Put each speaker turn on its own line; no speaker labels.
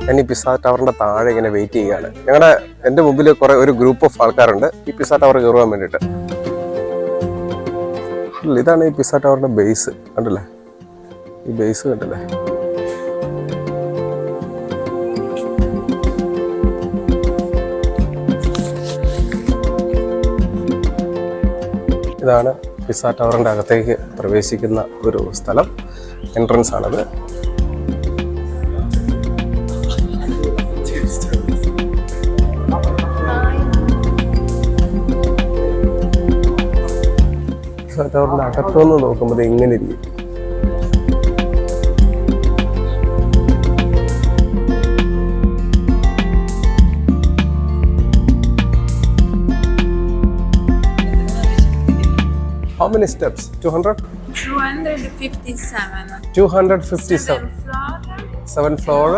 ഞാൻ ഈ പിസ്സ ടവറിന്റെ താഴെ ഇങ്ങനെ വെയിറ്റ് ചെയ്യുകയാണ്. എൻ്റെ മുമ്പിൽ ഒരു ഗ്രൂപ്പ് ഓഫ് ആൾക്കാരുണ്ട് ഈ പിസ്സ ടവർ കയറുവാൻ വേണ്ടിയിട്ട്. ഇതാണ് ഈ പിസ്സ ടവറിന്റെ ബേസ്. കണ്ടില്ലേ, ഈ ബേസ് കണ്ടില്ലേ? ഇതാണ് പിസ്സ ടവറിന്റെ അകത്തേക്ക് പ്രവേശിക്കുന്ന ഒരു സ്ഥലം. എൻട്രൻസ് ആണത്. പിസ്സ ടവറിന്റെ അകത്തുനിന്ന് നോക്കുമ്പോൾ ഇങ്ങനെ ഇരിക്കും. How many steps? 200?
257.
257.
7 floor.
7 floor.